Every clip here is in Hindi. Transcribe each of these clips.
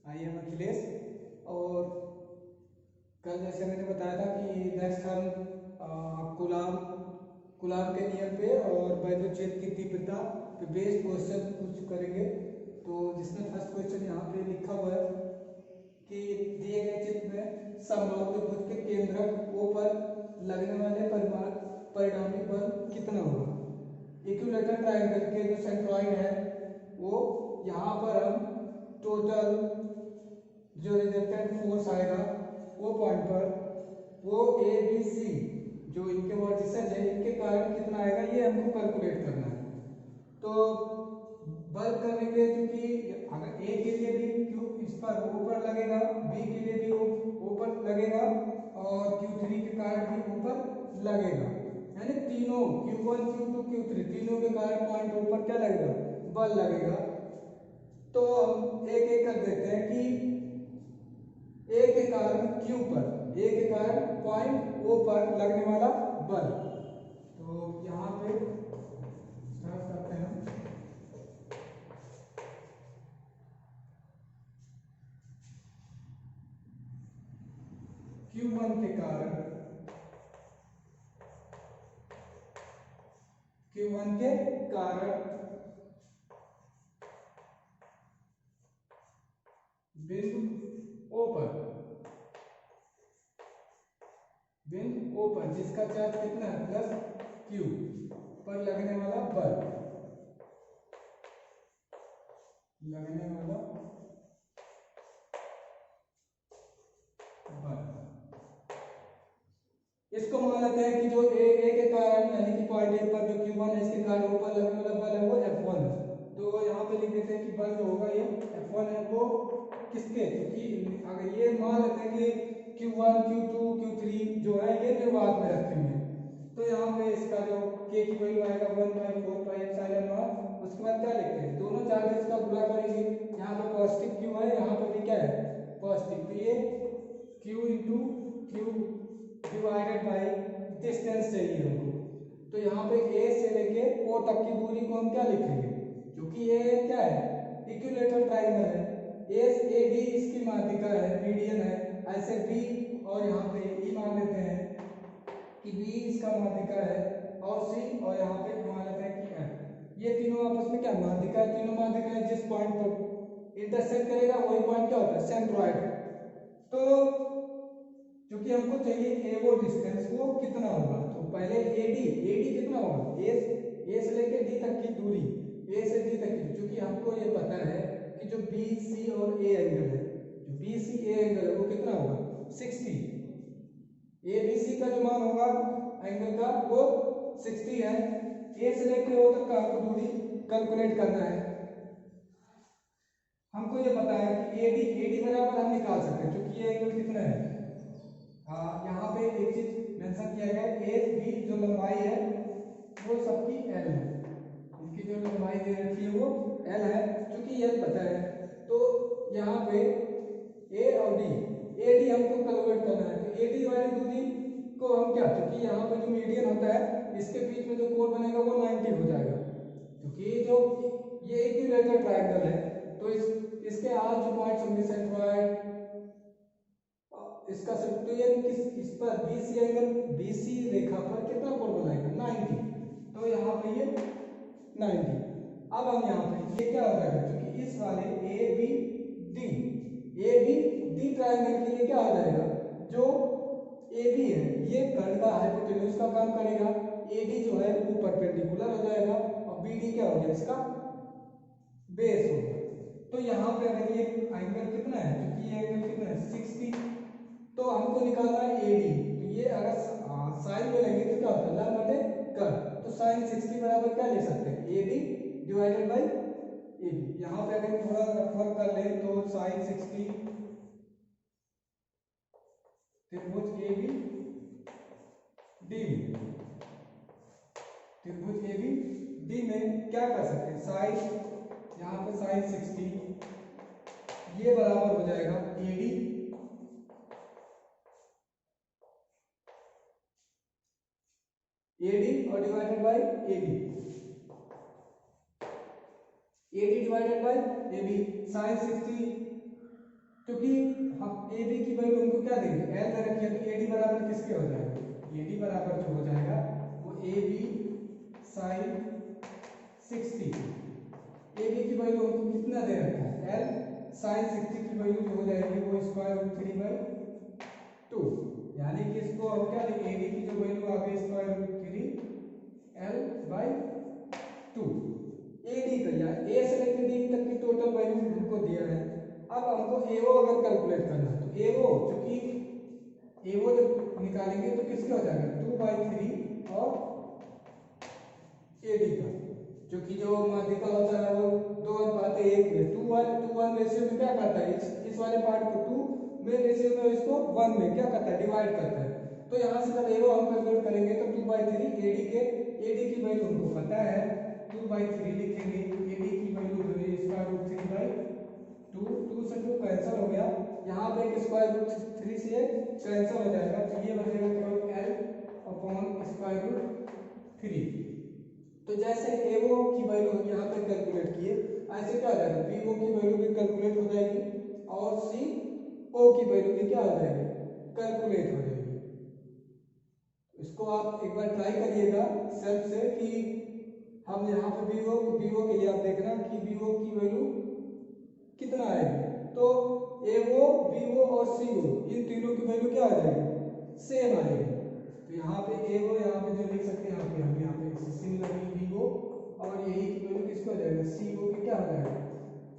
I am Akhilesh. और कल जैसे मैंने बताया था कि नेक्स्ट हम कूलाम कूलाम के नियम पे और वैद्युत क्षेत्र की तीव्रता पे बेस्ड क्वेश्चन कुछ करेंगे। तो जिसमें फर्स्ट क्वेश्चन यहाँ पे लिखा हुआ है कि दिए गए चित्र में समबाहु त्रिभुज के केंद्रक O पर लगने वाले परिणामी बल कितना होगा। इक्विलेटरल ट्रायंगल के जो सेंट्रॉइड है वो यहाँ पर हम टोटल जो रिजल्टेंट फोर्स आएगा वो पॉइंट पर वो ए बी सी जो इनके वर्टिसेस है इनके कारण कितना आएगा ये हमको कैलकुलेट करना है। तो बल करेंगे क्योंकि अगर ए के लिए भी क्यू इस पर ऊपर लगेगा, बी के लिए भी ऊपर लगेगा और Q3 के कारण भी ऊपर लगेगा, यानी तीनों Q1 Q2 Q3 तीनों के कारण पॉइंट ऊपर क्या लगेगा बल लगेगा। तो हम एक एक कर देते हैं कि ए के कारण Q पर ए के कारण पॉइंट O पर लगने वाला बल। तो यहाँ पे स्टार्ट करते हैं हम। Q1 के कारण Q1 के कारण बिंदु O पर जिसका चार्ज कितना है प्लस Q पर लगने वाला बल इसको मान लेते हैं कि जो ए के कारण यानी कि पॉइंट ए पर जो Q1 है इसके कारण ऊपर लगने वाला बल है वो F1 है। तो यहाँ पे लिख देते हैं कि बल जो होगा ये F1 है वो किसके, क्योंकि अगर ये मान लेते हैं कि Q1 Q2 Q3 जो है ये निर्वात में रखेंगे तो यहाँ पे इसका जो K की वैल्यू आएगा 1/4 पाई एप्सिलॉन नॉट। उसके बाद क्या लिखते हैं दोनों चार्जेस का गुणा करेंगे, यहाँ पे पॉजिटिव Q है यहाँ पे भी क्या है पॉजिटिव, तो ये Q into Q divided by distance चाहिए हमको। तो यहाँ पे A से लेके O तक की दूरी को हम क्या लिखेंगे, क्योंकि ये क्या है इक्विलेटरल ट्रायंगल है, ए बी इसकी माध्यिका है मीडियन है, ऐसे B और यहाँ पे E मान लेते हैं कि B इसका माध्यिका है और C और यहाँ पे मान लेते हैं कि F। ये तीनों आपस में क्या माध्यिका है, तीनों माध्यिका है जिस पॉइंट पर इंटरसेक्ट करेगा वही पॉइंट क्या होता है सेंट्रॉइड। तो क्योंकि हमको चाहिए ए वो डिस्टेंस वो कितना होगा, तो पहले एडी कितना होगा ए से लेके डी तक की दूरी, ए से डी तक की, क्योंकि हमको ये पता है कि जो बी सी और ए एंगल है जो बी सी ए एंगल है वो कितना होगा 60। ए बी सी का जो मान होगा एंगल का वो 60 है। ए से लेके ओ तक का हमको दूरी कैलकुलेट करना है। हमको ये पता है कि एडी बराबर हम निकाल सकते हैं क्योंकि ये एंगल कितना है, यहाँ पे एक चीज मेंशन किया गया है ए बी जो लंबाई है वो सबकी एल है, इनकी जो लंबाई दे रखी है वो एल है, क्योंकि एल पता है। तो यहाँ पे ए और डी हमको कैलकुलेट करना है, तो एडी वाली दूरी को हम क्या, क्योंकि यहाँ पे जो मीडियन होता है इसके बीच में जो कोण बनेगा वो 90 हो जाएगा, क्योंकि जो ये इक्विलेटरल ट्रायंगल है तो इसके आज जो पॉइंट्स होंगे सेंट्रॉइड इसका तो ये इस पर BC एंगल BC रेखा पर कितना कोण बनाएगा 90, तो यहाँ पे ये 90। अब हम यहाँ पे ये क्या हो जाएगा, क्योंकि इस वाले ABD ट्रायंगल के लिए क्या हो जाएगा, जो AB है ये कर्ण का हाइपोटेन्यूज का काम करेगा, AD जो है वो परपेंडिकुलर हो जाएगा और BD क्या हो गया इसका बेस होगा। तो यहाँ पे अगर ये एंगल कितना है, क्योंकि ये एंगल कितना है 60, तो हमको निकालना है एडी, तो ये अगर साइन में लेंगे तो क्या होता है लंब बटे कर्ण, तो साइन 60 बराबर क्या ले सकते हैं एडी डिवाइडेड बाय एबी। यहाँ पे अगर थोड़ा रफर कर ले तो साइन 60 त्रिभुज एबी डी में, त्रिभुज एबी डी में क्या कर सकते हैं साइन, यहाँ पे साइन 60 ये बराबर हो जाएगा एडी और divided by AB, AD divided by AB. Sine 60 क्योंकि हम ए बी की वैल्यू उनको क्या देंगे, एल दे रखी है, तो ए डी बराबर किसके हो जाएगा, ए डी बराबर जो हो जाएगा वो A B sine 60। A B की वैल्यू उनको कितना दे रखा है, एल साइन 60 की वैल्यू जो हो जाएगी वो स्क्वायर रूट 3/2, यानी कि इसको हम क्या लिखेंगे, ए डी की जो वैल्यू आ गई square root 3l/2। A D का या ए से लेकर डी तक की टोटल वैल्यू हमको दिया है। अब हमको एओ अगर कैलकुलेट करना है तो एओ, क्योंकि एओ जब निकालेंगे तो किसके हो जाएगा 2/3 और ए डी का, क्योंकि जो माध्यिका होता है वो 2:1 है, 2:1 रेशियो में क्या करता है, इस वाले पार्ट को 2 में रेशियो में इसको 1 में क्या करता है, डिवाइड करता है। तो यहाँ से जब एओ हम कैलकुलेट करेंगे तो 2/3 एडी की वैल्यू हमको पता है, 2/3 लिखेंगे, एडी की वैल्यू जो है स्क्वायर रूट 3/2, 2 से 2 कैंसिल हो गया, यहाँ पे एक स्क्वायर रूट 3 से कैंसिल हो जाएगा, तो ये बचेगा केवल l/स्क्वायर रूट 3। तो जैसे एओ की वैल्यू हम यहाँ पे कैलकुलेट किए, ऐसे क्या हो जाएगा, बीओ की वैल्यू भी कैलकुलेट हो जाएगी और सीओ की वैल्यू भी क्या हो जाएगी, कैलकुलेट हो जाएगी। इसको आप एक बार ट्राई करिएगा सेल्फ से कि हम यहाँ पे बीओ के लिए आप देखना कि बीओ की वैल्यू कितना आएगी, तो एओ बीओ और सीओ इन तीनों की वैल्यू क्या आ जाएगी, सेम आएगी। तो यहाँ पे एओ यहाँ पे जो लिख सकते हैं हम यहाँ पे सिमिलरली बीओ और यही की वैल्यू किसको हो जाएगा, सीओ की क्या हो जाएगा,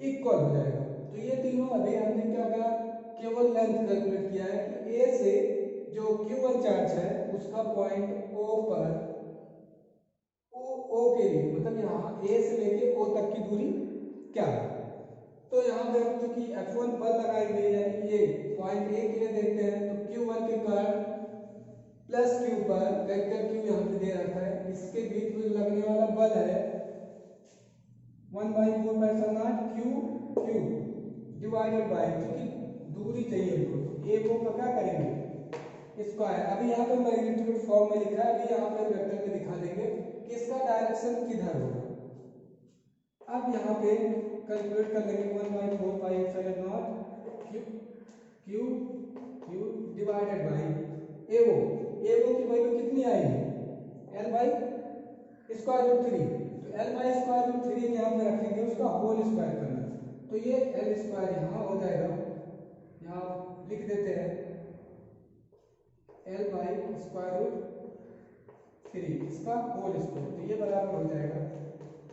इक्वल हो जाएगा। तो ये तीनों अभी हमने क्या कहा, केवल लेंथ कैलकुलेट किया है कि ए से जो Q1 चार्ज है उसका पॉइंट O पर O के लिए, मतलब यहाँ A से लेके O तक की दूरी क्या है। तो यहाँ पे हम चूंकि F1 पर लगाएंगे, यानी ये पॉइंट A के लिए देखते हैं, तो Q1 के कारण प्लस Q पर वेक्टर Q यहाँ पे दे रखा है, इसके बीच में लगने वाला बल है 1/4 Q डिवाइडेड बाय, क्योंकि दूरी चाहिए हमको, तो A को क्या करेंगे स्क्वायर। अभी यहाँ पे मैग्नीट्यूड फॉर्म में लिखा है, अभी यहाँ पे वेक्टर में दिखा देंगे कि इसका डायरेक्शन किधर होगा। अब यहाँ पे कैलकुलेट कर लेंगे 1/4 pi epsilon not Q divided by AO की वैल्यू कितनी आएगी, l/√3, तो l/√3 यहाँ पे रखेंगे, उसका होल स्क्वायर करना, तो ये l² यहाँ हो जाएगा, यहाँ लिख देते हैं l/√3 इसका होल स्क्वायर, तो ये बराबर हो जाएगा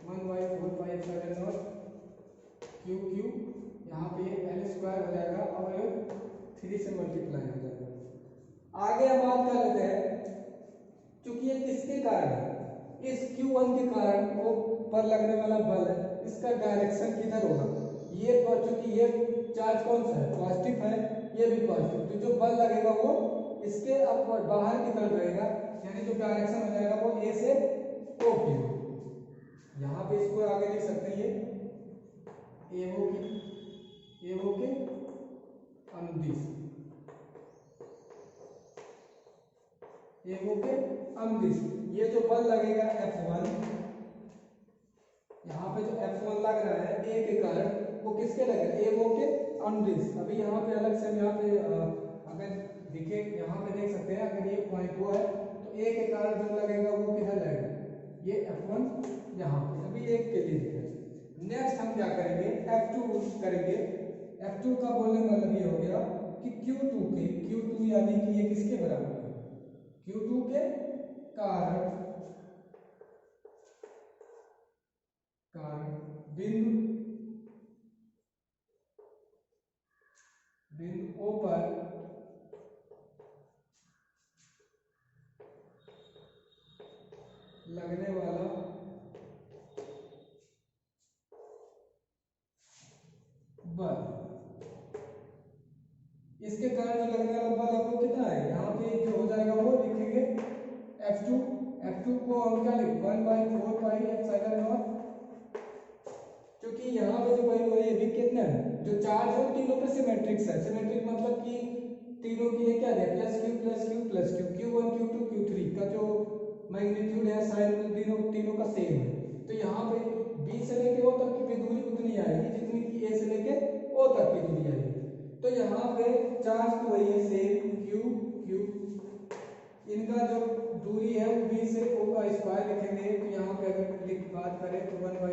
1/4 पाई एप्सिलॉन नॉट Q यहाँ पे l² हो जाएगा और 3 से मल्टीप्लाई हो जाएगा। आगे हम बात कर लेते हैं, क्योंकि ये किसके कारण है, इस Q1 के कारण वो पर लगने वाला बल है, इसका डायरेक्शन किधर होगा, ये पर, चूंकि ये चार्ज कौन सा है, पॉजिटिव है, ये भी पॉजिटिव, तो जो बल लगेगा वो इसके अपवर्ड बाहर की तरफ रहेगा, यानी जो डायरेक्शन हो जाएगा वो ए से ओ की। यहाँ पे इसको आगे लिख सकते हैं, ये एओ के अनुदिश, एओ के अनुदिश, ये जो बल लगेगा F1, यहाँ पे जो F1 लग रहा है ए के कारण, वो किसके लगेगा, एओ के अनुदिश। अभी यहाँ पे अलग से यहाँ पे अगर देखिए, यहाँ पे देख सकते हैं, अगर ये पॉइंट O है तो ए के कारण जो लगेगा वो किधर लगेगा, ये F1 यहाँ पे, अभी एक के लिए दिख रहा है। नेक्स्ट हम क्या करेंगे, F2 करेंगे। F2 का बोलने का मतलब ये हो गया कि Q2 यानी कि ये किसके बराबर है, Q2 के कारण बिंदु O पर लगने वाला बल, इसके कारण जो लगने वाला बल है वो कितना है, यहाँ पे जो हो जाएगा वो लिखेंगे F2 को हम क्या लिखेंगे 1/4 पाई एप्सिलॉन नॉट, क्योंकि यहाँ पे जो वैल्यू है ये भी कितना है, जो चार्ज है तीनों पे सिमेट्रिक है, सिमेट्रिक मतलब कि तीनों के लिए क्या है, plus Q Q1 Q2 Q3 का जो मैग्नीट्यूड है साइन तीनों का सेम है, तो यहाँ पे B से लेके O तक की दूरी उतनी आएगी जितनी कि A से लेके O तक की दूरी आएगी। तो यहाँ पे चार्ज तो वही है सेम क्यू क्यू, इनका जो दूरी है वो बी से ओ का स्क्वायर लिखेंगे। तो यहाँ पे अगर बात करें तो 1/4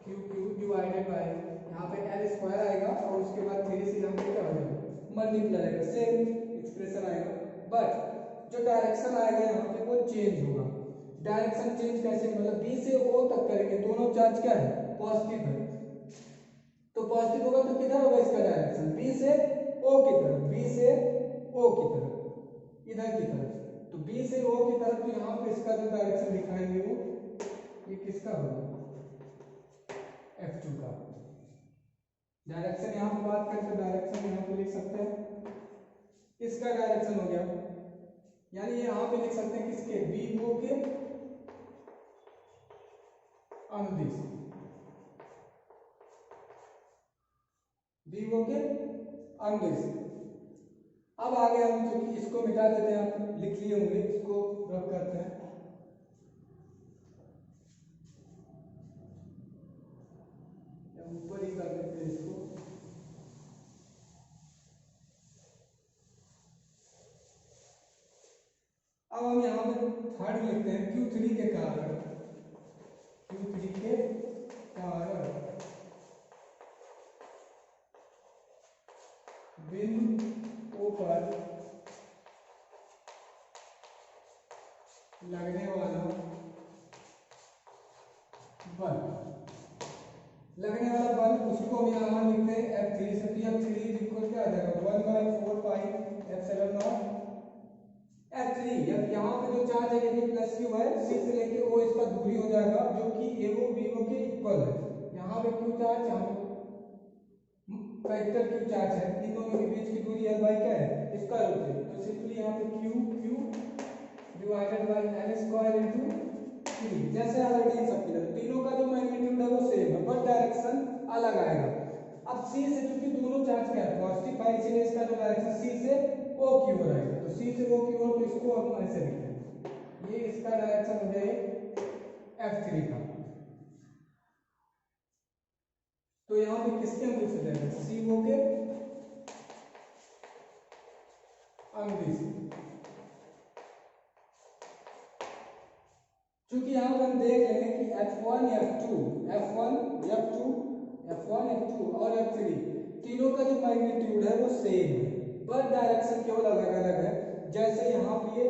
क्यू क्यू डिवाइडेड बाय यहाँ पे एल स्क्वायर आएगा और उसके बाद 3 से यहाँ पे क्या हो जाएगा मल्टीप्लाई आएगा, सेम एक्सप्रेशन आएगा, बट जो डायरेक्शन आएगा यहाँ पे वो चेंज होगा। डायरेक्शन चेंज कैसे, मतलब बी से ओ तक करेंगे, दोनों चार्ज क्या है पॉजिटिव है, तो पॉजिटिव होगा तो किधर होगा इसका डायरेक्शन बी से ओ की तरफ, बी से ओ की तरफ, इधर की तरफ, तो बी से ओ की तरफ। तो यहाँ पे इसका जो डायरेक्शन दिखाएंगे वो ये किसका होगा F2 का डायरेक्शन। यहाँ पे बात करें तो डायरेक्शन यहाँ पे लिख सकते हैं, इसका डायरेक्शन हो गया, यानी यहाँ पे लिख सकते हैं किसके बी ओ के अनुदिश, बी ओ के अनुदिश। अब आगे हम चूंकि इसको मिटा देते हैं, आप लिख लिए होंगे, इसको रब करते हैं, ऊपर ही कर देते हैं इसको। अब हम यहाँ पे थर्ड लिखते हैं Q3 के कारण, Q3 के कारण बिंदु O पर लगने वाला बल, लगने वाला बल उसको हम यहाँ लिखते हैं F3 से। F3 इक्वल क्या आ जाएगा 1/4 पाई एप्सिलॉन नॉट F3। अब यहाँ पे जो चार्ज है ये प्लस क्यू है, सी से लेके ओ इसका दूरी हो जाएगा जो कि एओ बीओ के इक्वल है। यहाँ पे क्यू चार्ज, यहाँ पे वेक्टर क्यू चार्ज है, इन दोनों के बीच की दूरी L बाई क्या है इसका रूट है, तो सिंपली यहाँ पे Q Q divided by L square into 3, जैसे ऑलरेडी इन सबकी तरह तीनों का जो मैग्नीट्यूड है वो सेम है बट डायरेक्शन अलग आएगा। अब सी से क्योंकि दोनों चार्ज क्या है पॉजिटिव है, इसलिए इसका जो डायरेक्शन सी से ओ की ओर आएगा, तो सी से ओ की ओर, तो इसको हम ऐसे लिखते हैं, ये इसका डायरेक्शन हो जाए F3 का। तो यहाँ पे किसके अनुदिश हो जाएगा सी ओ के अनुदिश। क्योंकि यहाँ पे हम देख लेंगे कि F1 F2 F1 F2 F1 F2 और F3 तीनों का जो मैग्नीट्यूड है वो सेम है बट डायरेक्शन केवल अलग अलग है। जैसे यहाँ पे ये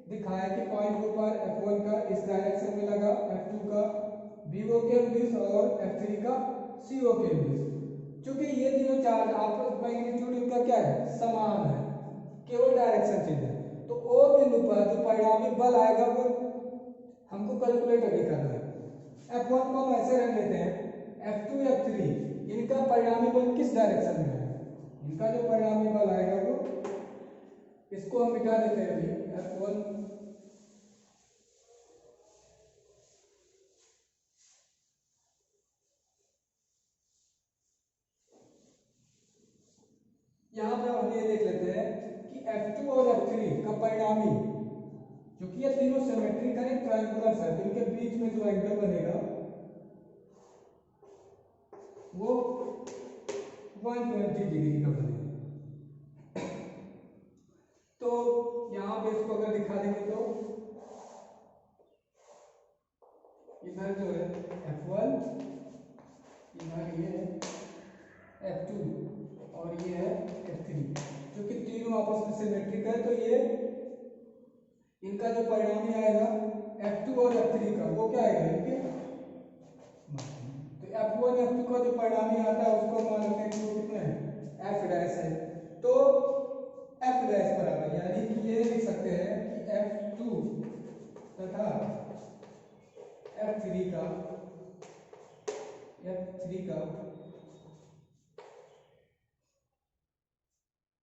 दिखाया कि पॉइंट O पर F1 का इस डायरेक्शन में लगा, F2 का BO के अनुदिश और F3 का CO के अनुदिश। क्योंकि ये तीनों चार्ज आपस मैग्नीट्यूड इनका क्या है समान है, केवल डायरेक्शन चेंज है, तो O बिंदु पर जो परिणामी बल आएगा वो हमको कैलकुलेट अभी करना है। F1 को हम ऐसे रख लेते हैं, F2 F3 इनका परिणामी बल किस डायरेक्शन में है, इनका जो परिणामी बल आएगा वो, इसको हम मिटा देते हैं अभी F1 यहाँ पे हम ये देख लेते हैं कि F2 और F3 का परिणामी, क्योंकि ये तीनों सिमेट्रिक है, ट्रायंगुलर है, तो इनके बीच में जो एंगल बनेगा वो 120 डिग्री का बनेगा। तो यहाँ पे इसको अगर दिखा देंगे तो इधर जो है F1, इधर ये है F2 और ये है F3, क्योंकि तीनों आपस में सिमेट्रिक है, तो ये इनका जो परिणामी आएगा F2 और F3 का वो क्या आएगा इनके, तो F1 F2 का जो परिणामी आता है उसको मान लेते हैं कि वो कितना है F डैश है, तो F डैश बराबर, यानी कि ये लिख सकते हैं कि F2 तथा F3 का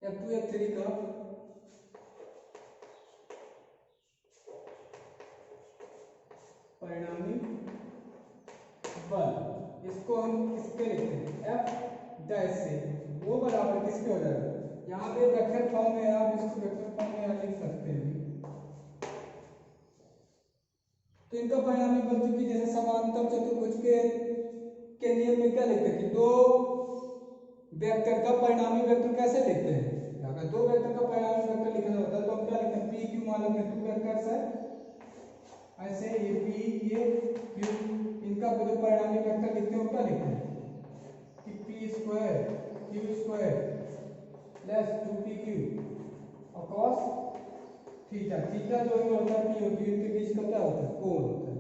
F2 F3 का परिणामी बल, इसको हम किसके लिखते हैं F डैश से, वो बराबर किसके हो जाएगा, यहाँ पे वेक्टर फॉर्म में, आप इसको वेक्टर फॉर्म में यहाँ लिख सकते हैं। तो इनका परिणामी बल चूंकि जैसे समांतर चतुर्भुज के नियम में क्या लिखते हैं कि दो वेक्टर का परिणामी वेक्टर कैसे लिखते हैं? अगर दो वेक्टर का परिणामी वेक्टर लिखना होता है तो हम क्या लिखते हैं? पी क्यू मान लेते हैं, टू वेक्टर्स है ऐसे, ये पी ये क्यू, इनका जो परिणामी वेक्टर लिखते हैं क्या लिखते हैं कि P square Q square plus 2pq और cos थीटा, थीटा जो भी होता है पी और क्यू के बीच का क्या होता है? कोण होता है।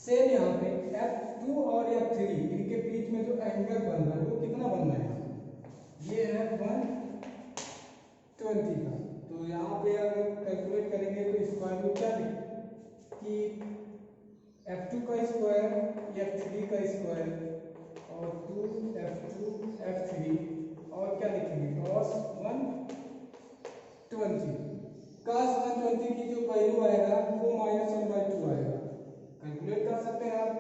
सेम यहाँ पे F2 और F3 इनके बीच में जो एंगल बन रहा है वो कितना बन रहा है? ये है 120 का। तो यहाँ पे अगर कैलकुलेट करेंगे तो स्क्वायर रूट क्या कि F2 का स्क्वायर F3 का स्क्वायर और 2F2 F3 और क्या लिखेंगे? cos 120। cos 120 की जो वैल्यू आएगा वो -1/2 आएगा। कैलकुलेट कर सकते हैं आप।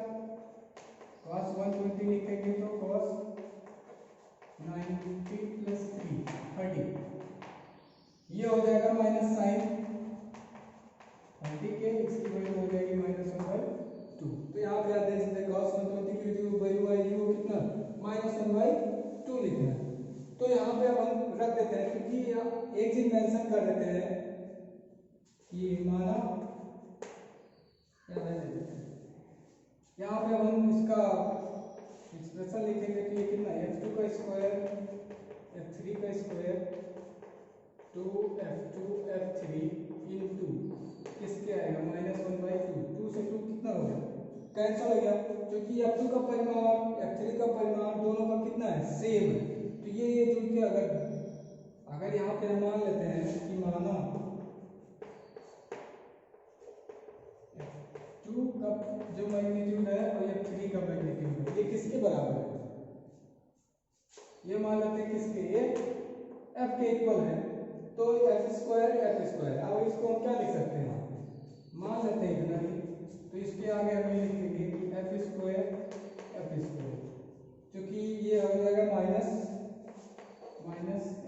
cos 120 लिखेंगे तो cos 90 + 3 30, ये हो जाएगा माइनस साइन 30 के, इसकी वैल्यू हो जाएगी -1/2। तो यहाँ पे आप देख सकते हैं cos 120 की जो वैल्यू आएगी वो कितना? -1/2 लिखना है। तो यहाँ पे अब हम रख देते हैं क्योंकि एक चीज मेंशन कर देते हैं कि माना क्या है, यहाँ पे हम इसका एक्सप्रेशन लिखेंगे कि ये कितना? F2 का स्क्वायर F3 का स्क्वायर 2F2 F3 इंटू किसके आएगा? -1/2। 2 से 2 कितना हो गया? कैंसिल हो गया, क्योंकि F2 का परिमाण F3 का परिमाण दोनों का कितना है? सेम है। तो ये जुड़ के अगर यहाँ पे हम मान लेते हैं कि माना F2 का जो मैग्नीट्यूड है और F3 का मैग्नीट्यूड है ये किसके बराबर है? ये मान लेते हैं किसके? ये F के इक्वल है। तो F² F², अब इसको हम क्या लिख सकते हैं? मान लेते हैं इतना ही, तो इसके आगे हम ये लिखेंगे कि F² F², क्योंकि ये हो जाएगा माइनस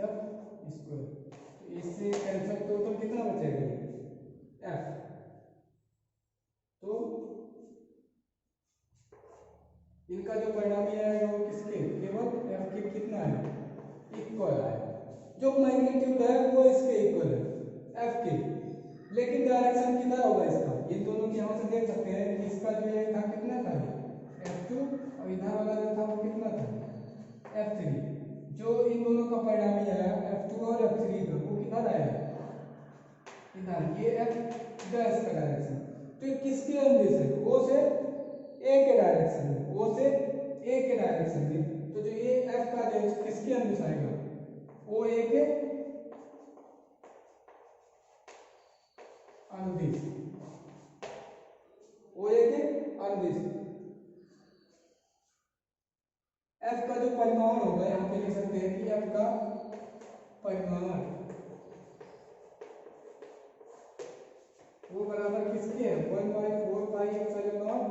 F²। तो इससे कैंसिल, टोटल कितना बचेगा? F। तो इनका जो परिणामी आएगा वो किसके? केवल F के कितना है? इक्वल है। जो मैग्नीट्यूड है वो इसके इक्वल है F के, लेकिन डायरेक्शन कितना होगा इसका? इन दोनों की यहाँ से देख सकते हैं कि इसका जो ये था कितना था? F2 और इधर वाला जो था वो कितना था? F3। जो इन दोनों का परिणामी आया F2 और F3 का वो किधर आया? इधर, ये F डैश का डायरेक्शन। तो किसके अनुदिश है? O से A के डायरेक्शन में, O से A के डायरेक्शन में। तो जो ये F का जो किसके अनुदिश आएगा? OA के अनुदिश, OA के अनुदिश। F का जो परिमाण होगा यहाँ पे लिख सकते हैं कि F का परिमाण वो बराबर किसके है? 1/4 पाई एप्सिलॉन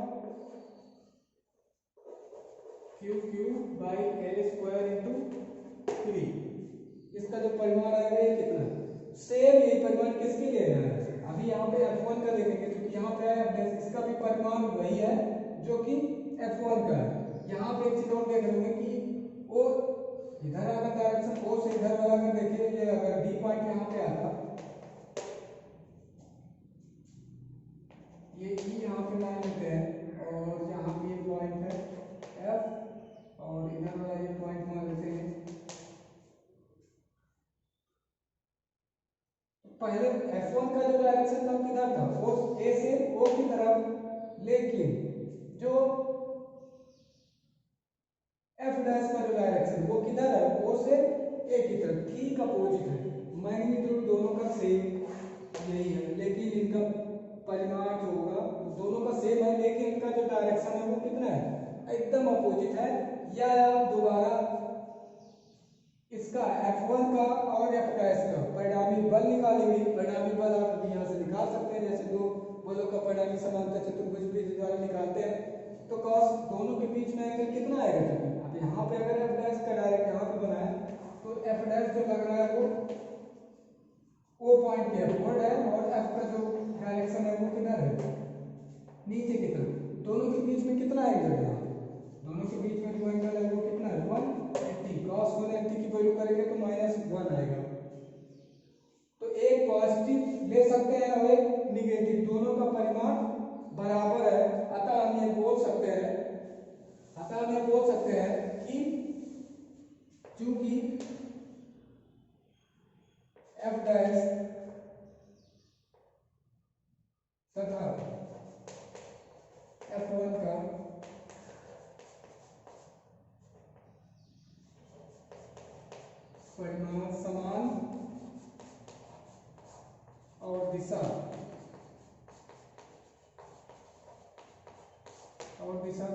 Q/L² इंटू 3। इसका जो परिमाण आएगा ये कितना? सेम यही परिमाण किसके लिए है? अभी यहाँ पे F1 का देखेंगे, क्योंकि यहाँ पे इसका भी परिमाण वही है जो कि F1 का है। यहाँ पे एक चीज और देख रहे होंगे कि वो इधर अगर डायरेक्शन O से इधर वाला अगर देखिए, ये अगर D पॉइंट यहाँ पे आता, ये E यहाँ पे मान लेते हैं और यहाँ पे ये पॉइंट है F और इधर वाला ये पॉइंट मान लेते हैं। पहले F1 का जो डायरेक्शन था किधर था? O A से O की तरफ, लेकिन जो F डैश का जो डायरेक्शन वो किधर है? O से A की तरफ, ठीक अपोजिट है। मैग्नीट्यूड दोनों का सेम यही है, लेकिन इनका परिमाण जो होगा दोनों का सेम है, लेकिन इनका जो डायरेक्शन है वो कितना है? एकदम अपोजिट है। या आप दोबारा इसका F1 का और F डैश का परिणामी बल निकालेंगे। परिणामी बल आप यहाँ से निकाल सकते हैं, जैसे दो बलों का परिणामी समांतर चतुर्भुज विधि द्वारा निकालते हैं। तो cos दोनों के बीच में एंगल कितना आएगा? अब यहाँ पे अगर F डैश का डायरेक्ट यहाँ पे बनाए तो F डैश जो लग रहा है वो O पॉइंट के अपवर्ड है और F का जो डायरेक्शन है वो किधर है? नीचे की तरफ। दोनों के बीच में कितना एंगल है? दोनों के बीच में जो एंगल है वो कितना है? 180। cos 180 तथा F1 का परिमाण समान और दिशा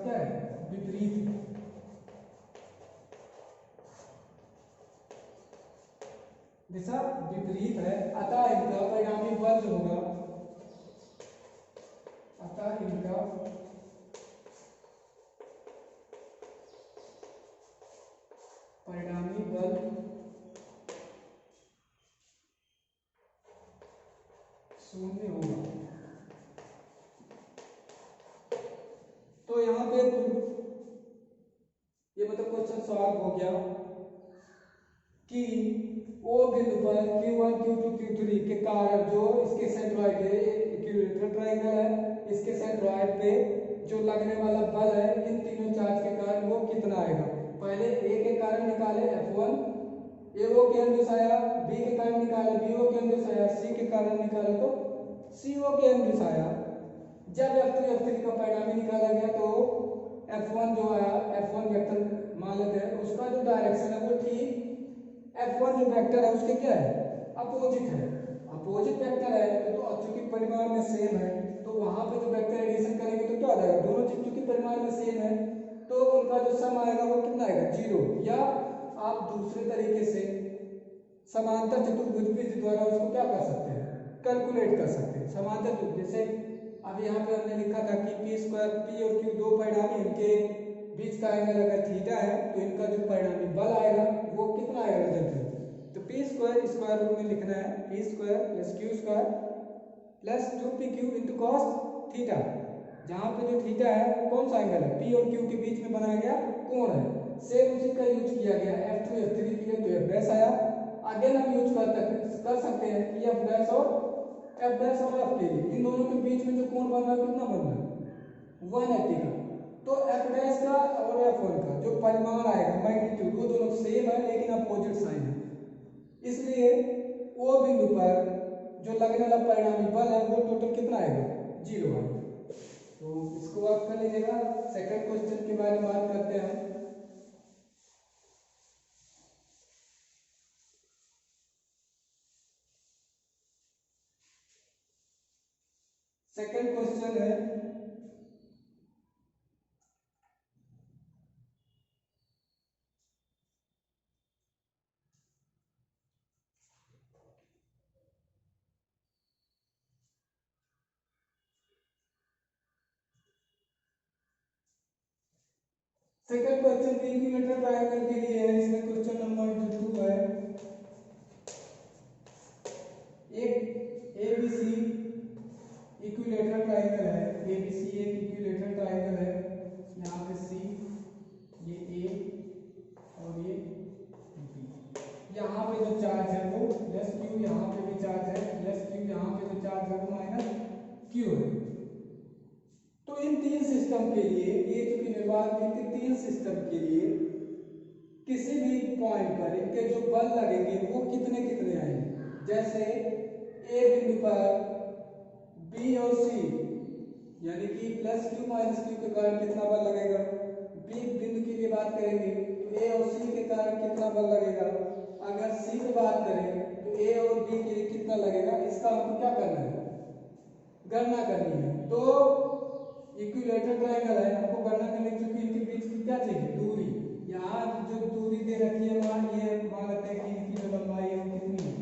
क्या है, विपरीत है। दिशा विपरीत है, अतः इनका परिणामी बल जो होगा, अतः इनका परिणामी बल शून्य होगा। तो यहाँ पे ये मतलब क्वेश्चन सॉल्व हो गया कि ओ बिंदु पर Q1, Q2, Q3 के कारण जो इसके सेंट्रॉइड है, इक्विलैटरल ट्रायंगल है, इसके सेंट्रॉइड पे जो लगने वाला बल है इन तीनों चार्ज के कारण वो कितना आएगा। पहले A के कारण निकाले F1, AO के अनुदिश आया, B के कारण निकाले BO के अनुदिश आया, C के कारण निकाले तो CO के अनुदिश आया। जब F3 का परिणामी निकाला गया तो F1 जो आया, F1 वेक्टर मान लेते हैं, उसका जो डायरेक्शन है वो ठीक F1 जो वेक्टर है उसके क्या है, अपोजिट है। अपोजिट वेक्टर है तो चूंकि परिमाण में सेम है तो वहां पे जो वेक्टर एडिशन करेंगे तो क्या आ जाएगा, दोनों चीज चूंकि परिमाण में सेम है तो उनका जो सम आएगा वो कितना आएगा, 0। या आप दूसरे तरीके से समांतर चतुर्भुज विधि द्वारा उसको क्या कर सकते हैं, कैलकुलेट कर सकते हैं। समांतर चतुर्भुज जैसे अब यहाँ पे हमने लिखा था कि P² P और Q दो परिणामी, इनके बीच का एंगल अगर थीटा है तो इनका जो परिणामी बल आएगा वो कितना आएगा रिजल्ट। तो P² स्क्वायर रूट में लिखना है P² plus Q² plus 2PQ into cos theta, जहाँ पे जो थीटा है कौन सा एंगल है, P और Q के बीच में बनाया गया कोण है। सेम उसी का यूज किया गया F2 F3 के लिए, तो F' आया। अगेन हम यूज कर सकते हैं कि F' और F' और F के लिए इन दोनों के बीच में जो कोण बन रहा है कितना बन रहा है, 180 का। तो F' का और F1 का जो परिमाण आएगा, मैग्नीट्यूड, वो दोनों सेम है लेकिन अपोजिट साइन है, इसलिए ओ बिंदु पर जो लगने वाला परिणामी बल है वो टोटल कितना आएगा, 0 आएगा। तो इसको आप कर लीजिएगा। सेकंड क्वेश्चन के बारे में बात करते हैं। सेकंड क्वेश्चन है सेकंड क्वेश्चन भी इक्विलैटरल ट्रायंगल के लिए है। इसमें क्वेश्चन नंबर 2 है, एक ABC इक्विलैटरल ट्रायंगल है, ABC एक इक्विलैटरल ट्रायंगल है। यहाँ पे C, ये A और ये B। यहाँ पे जो चार्ज है वो प्लस Q, यहाँ पे भी चार्ज है प्लस Q, यहाँ पे जो चार्ज है वो माइनस Q है। तो इन तीन सिस्टम के लिए, ये चूंकि निर्वात के तीन सिस्टम के लिए किसी भी पॉइंट पर इनके जो बल लगेंगे वो कितने कितने आएंगे। जैसे ए बिंदु पर बी और सी यानी कि प्लस Q माइनस Q के कारण कितना बल लगेगा। बी बिंदु के लिए बात करेंगे तो ए और सी के कारण कितना बल लगेगा। अगर सी पे बात करें तो ए और बी के लिए कितना लगेगा, इसका हमको क्या करना है, गणना करनी है। तो इक्विलैटरल ट्रायंगल है, हमको गणना करने के लिए इनके बीच की क्या चाहिए, दूरी। यहाँ जो दूरी दे रखी है मान लेते हैं कि इनकी जो लंबाई है वो कितनी है,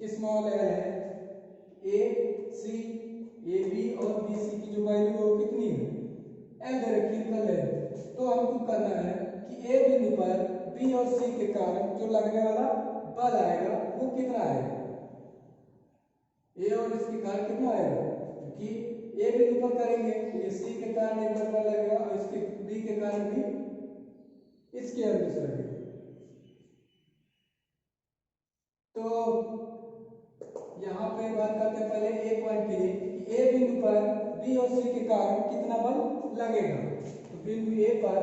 स्मॉल एल है। ए सी ए बी और बी सी की जो वैल्यू है वो कितनी है, एल दे रखी है, एल है। तो हमको करना है कि ए बिंदु पर बी और सी के कारण जो लगने वाला बल आएगा वो कितना आएगा, ए और इसके कारण कितना आएगा, क्योंकि ए बिंदु पर करेंगे तो ये सी के कारण एक बल लगेगा और इसके बी के कारण भी इसके अनुदिश लगेगा। तो यहाँ पे बात करते हैं पहले ए पॉइंट के लिए कि ए बिंदु पर बी और सी के कारण कितना बल लगेगा। तो बिंदु ए पर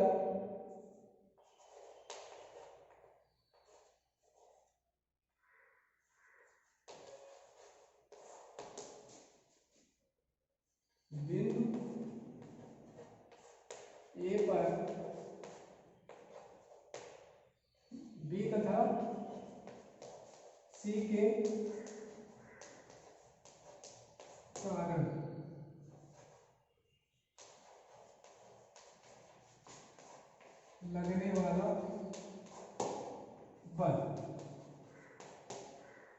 बिंदु ए पर बी तथा सी के कारण लगने वाला बल,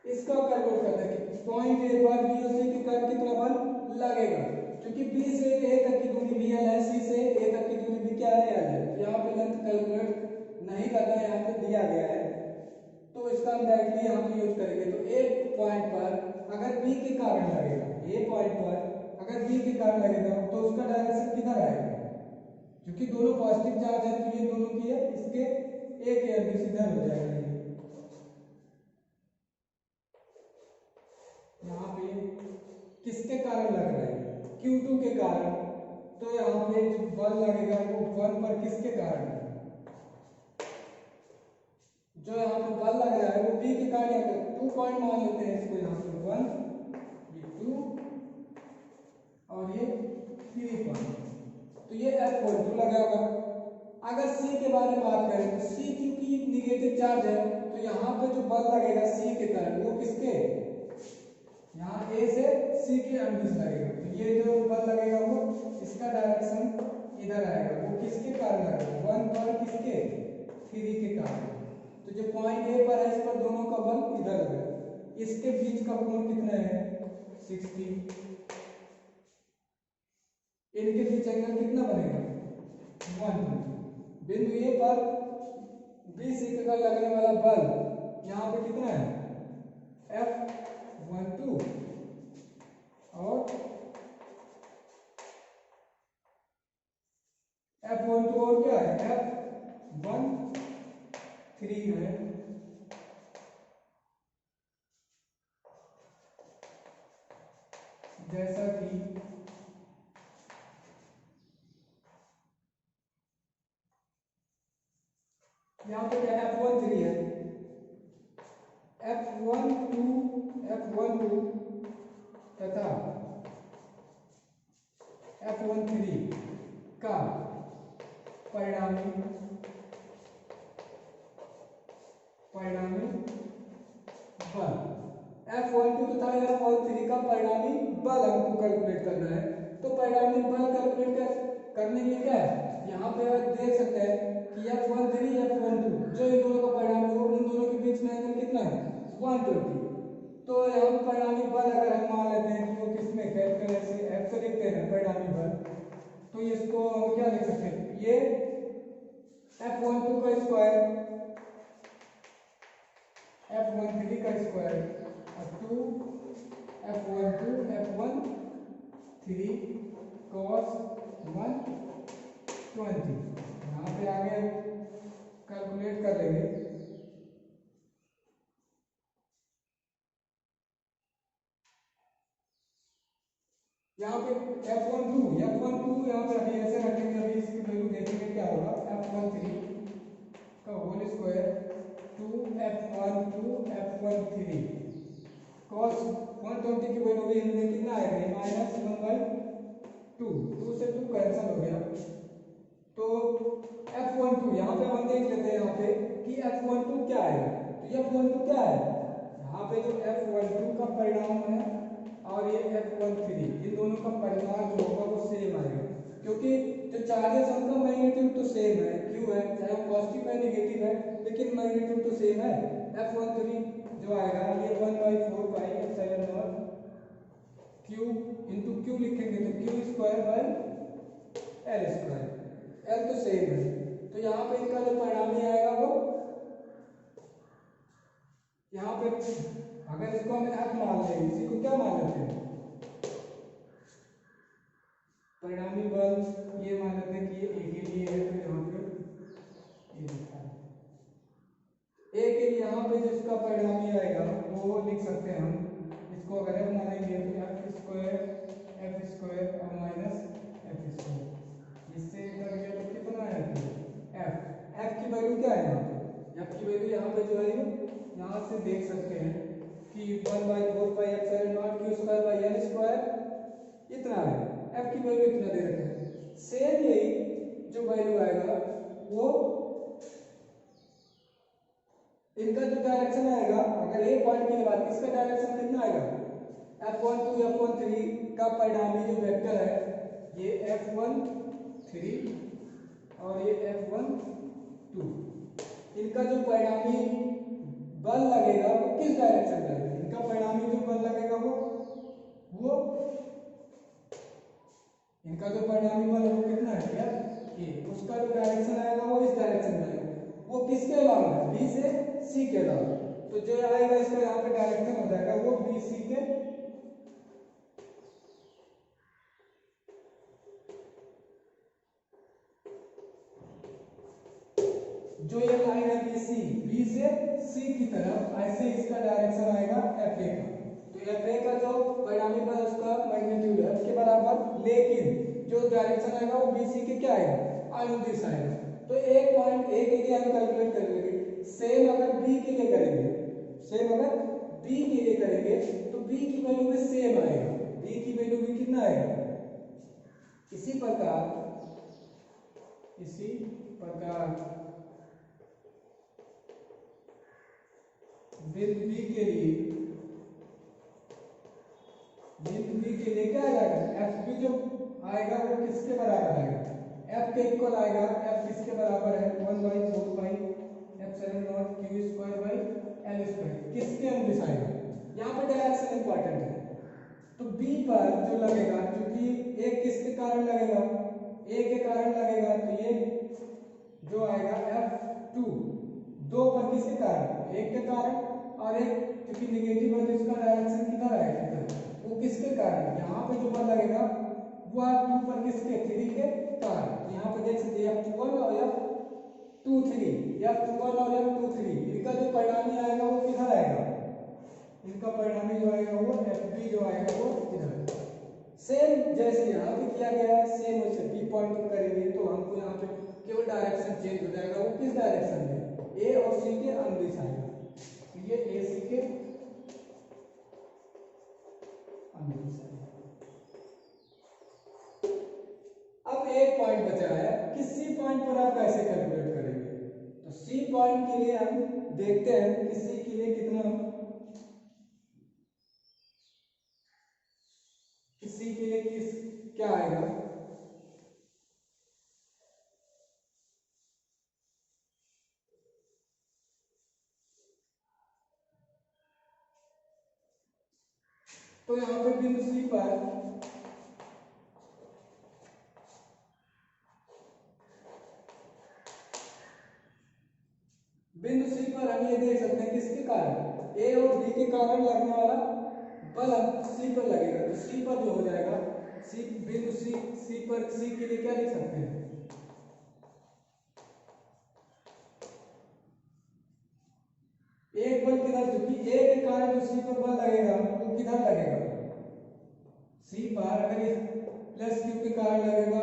इसका कैलकुलेट करते हैं कि पॉइंट ए पर बी और सी के कारण कितना बल लगेगा, क्योंकि बी से ए तक की दूरी बी एल है, सी से ए तक की दूरी भी क्या है एल है। तो यहाँ पे लेंथ कैलकुलेट नहीं करना है, यहाँ पे दिया गया है तो इसका हम डायरेक्टली यहाँ पे यूज करेंगे। तो एक पॉइंट पर अगर बी के कारण लगेगा, ए पॉइंट पर अगर बी के कारण लगेगा तो उसका डायरेक्शन किधर आएगा, क्योंकि दोनों पॉजिटिव चार्ज है तो ये दोनों की है, इसके ए के एनर्जी इधर हो जाएगा। यहाँ पे किसके कारण लग रहा है, Q2 के कारण, तो यहाँ पे जो बल लगेगा वो 1 पर किसके कारण, जो यहाँ पे बल लग रहा है वो B के कारण है। 2 पॉइंट मान लेते हैं इसको, यहाँ पे 1 ये 2 और ये 3 पॉइंट, तो ये F12 लगा होगा। अगर C के बारे में बात करें तो C क्योंकि निगेटिव चार्ज है तो यहाँ पे जो बल लगेगा C के कारण वो किसके, यहाँ A से C के अनुदिश लगेगा, तो ये जो बल लगेगा वो इसका डायरेक्शन इधर आएगा, वो किसके कारण लगेगा 1 पर किसके 3 के कारण। तो जो पॉइंट ए पर है इस पर दोनों का बल इधर है, इसके बीच का कोण कितना है 60, इनके बीच एंगल कितना बनेगा 120। बिंदु ए पर बी सी के लगने वाला बल यहाँ पे कितना है F12 और F12 और क्या है F13 है। जैसा कि यहाँ पे क्या है F13 है, F12 तथा F13 का परिणामी बल, F12 तथा F13 का परिणामी बल हमको कैलकुलेट करना है। तो परिणामी बल कैलकुलेट करने के लिए क्या है, यहाँ पे आप देख सकते हैं कि F13 F12 जो इन दोनों का परिणामी हो, उन दोनों के बीच में एंगल कितना है 120। तो यहाँ पे परिणामी बल अगर हम मान लेते हैं कि वो किसमें कैपिटल से F से लिखते हैं परिणामी बल, तो इसको हम क्या लिख सकते हैं, ये F12 का स्क्वायर F13 का स्क्वायर और 2 F12 F13 cos 120। यहाँ पे आगे कैलकुलेट कर लेंगे। यहाँ पे F12 यहाँ पे अभी ऐसे रखेंगे, अभी इसकी वैल्यू देखेंगे क्या होगा F13 का होल स्क्वायर 2 F13 cos 120 की वैल्यू भी हमने कितना आएगा -1/2, 2 से 2 कैंसिल हो गया। तो F12 यहाँ पे हम देख लेते हैं यहाँ पे कि F12 क्या है, तो F12 क्या है, यहाँ पे जो F12 का परिणाम है और ये F13 इन दोनों का परिमाण जो होगा वो सेम आएगा, क्योंकि जो चार्जेस है उनका मैग्नीट्यूड तो सेम है, क्यू है, चाहे पॉजिटिव है नेगेटिव है लेकिन मैग्नीट्यूड तो सेम है। F13 जो आएगा ये 1/4 pi epsilon not Q into Q लिखेंगे तो Q square by L square, L तो सेम है। तो यहाँ पे इनका जो परिणामी आएगा वो यहाँ पे अगर इसको हम F मान लें, इसी को क्या मान लेते हैं परिणामी बल, ये मान लेते हैं कि ये ए के लिए है, तो यहाँ पे ये लिखा है ए के लिए, यहाँ पे जिसका परिणामी आएगा वो लिख सकते हैं हम, इसको अगर F मानेंगे तो F स्क्वायर और माइनस F स्क्वायर, इससे इधर गया तो कितना है F की वैल्यू क्या है, यहाँ पे F की वैल्यू यहाँ पे जो है यहाँ से देख सकते हैं कि 1/4 pi epsilon not Q square by L square इतना है। एफ की वैल्यू इतना दे रखा है। सेम यही जो वैल्यू आएगा वो इनका जो डायरेक्शन आएगा, अगर ए पॉइंट की बात, इसका डायरेक्शन कितना आएगा, F12 F13 का परिणामी जो वेक्टर है ये F13 और ये F12, इनका जो परिणामी बल लगेगा वो किस डायरेक्शन में लगेगा, इनका परिणामी जो बल लगेगा वो इनका जो परिणामी बल है वो कितना है यार, ये उसका जो डायरेक्शन आएगा वो इस डायरेक्शन में आएगा। वो किसके अलावा है, बी से सी के अलावा। तो जो आएगा इसका यहाँ पे डायरेक्शन हो जाएगा वो बी सी के, जो ये लाइन है बी से सी की तरफ, ऐसे इसका डायरेक्शन आएगा एफ ए का। तो एफ ए का जो परिणामी बल उसका मैग्नीट्यूड है उसके बराबर, लेकिन जो डायरेक्शन आएगा वो बी सी के क्या आएगा, अनुदिश आएगा। तो एक पॉइंट ए के लिए हम कैलकुलेट कर लेंगे। सेम अगर बी के लिए करेंगे, तो बी की वैल्यू भी सेम आएगा, बी की वैल्यू भी कितना आएगा। इसी प्रकार बिंदु बी के लिए क्या आएगा, एफ बी जो आएगा वो किसके बराबर आएगा, एफ के इक्वल आएगा। एफ किसके बराबर है, 1/4 pi epsilon not Q square by L square, किसके अनुदिश आएगा। यहाँ पे डायरेक्शन इंपॉर्टेंट है। तो बी पर जो लगेगा, क्योंकि एक किसके कारण लगेगा, ए के कारण लगेगा, तो ये जो आएगा F2 दो पर किसके कारण, एक के कारण, और एक क्योंकि नेगेटिव है तो इसका डायरेक्शन किधर आएगा, इधर, वो किसके कारण, यहाँ पे जो बल लगेगा वो F2 पर किसके, 3 के कारण। यहाँ पे देख सकते हैं F1 और F23, F1 और F23, इनका जो परिणामी आएगा वो किधर आएगा, इनका परिणामी जो आएगा वो FB जो आएगा वो इधर। सेम जैसे यहाँ पे किया गया है, सेम वैसे बी पॉइंट पर करेंगे तो हमको यहाँ पे केवल डायरेक्शन चेंज हो जाएगा, वो किस डायरेक्शन में, ए और सी के अनुदिश आएगा। ये ए सी के अनुदिश आएगा। अब एक पॉइंट बचा है कि सी पॉइंट पर आप कैसे कैलकुलेट करेंगे। तो सी पॉइंट के लिए हम देखते हैं कि सी के लिए कितना, सी के लिए क्या आएगा। तो यहाँ पे बिंदु सी पर हम ये देख सकते हैं किसके कारण, ए और बी के कारण लगने वाला बल हम सी पर लगेगा। तो सी पर जो हो जाएगा, बिंदु सी पर सी के लिए क्या लिख सकते हैं, एक बल किधर, क्योंकि ए के कारण जो सी पर बल लगेगा वो किधर लगेगा, सी पर। अगर इस प्लस क्यू के कारण लगेगा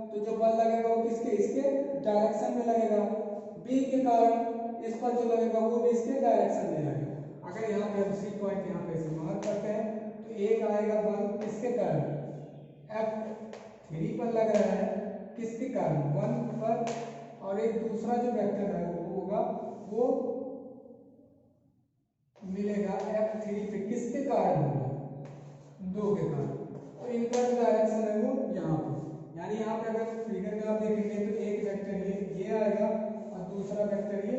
तो जो बल लगेगा वो किसके, इसके डायरेक्शन में लगेगा। बी के कारण इस पर जो लगेगा वो भी इसके डायरेक्शन में लगेगा। अगर यहाँ पे हम सी पॉइंट यहाँ पे मार्क करते हैं तो एक आएगा बल किसके कारण, F3 पर लग रहा है, किसके कारण, 1 पर, और एक दूसरा जो वेक्टर है वो होगा, वो मिलेगा F3 पे, किसके कारण होगा, 2 के कारण। तो इनका जो डायरेक्शन है वो यहाँ पे, यानी यहाँ पे अगर फिगर में आप देखेंगे तो एक वेक्टर ये आएगा और दूसरा वेक्टर ये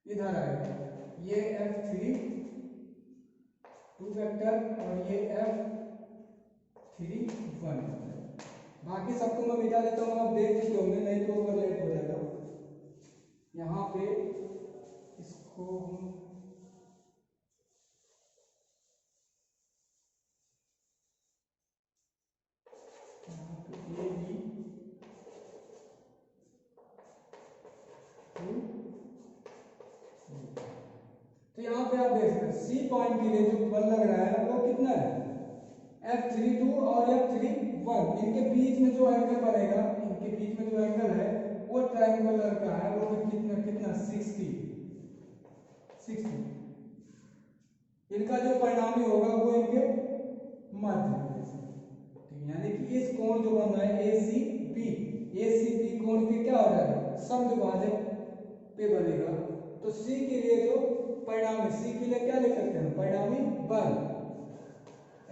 इधर आएगा। ये F3 2 वेक्टर और ये F3 1। बाकी सबको मैं मिटा देता हूँ, आप देख चुके होंगे, नहीं तो ओवरलैप हो जाएगा। यहाँ पे इसको हम तो यहाँ पे आप देख सकते हैं सी पॉइंट के लिए जो बल लग रहा है वो कितना है, F32 और F31, इनके बीच में जो एंगल बनेगा, इनके बीच में जो एंगल है वो ट्रायंगुलर का है, वो कितना 60। इनका जो परिणामी होगा वो इनके मध्य में, कोण जो बन रहा है ACB कोण के क्या हो रहा है समद्विभाजक पे बनेगा। तो C के लिए जो परिणामी C के लिए क्या लिख सकते हैं परिणामी बल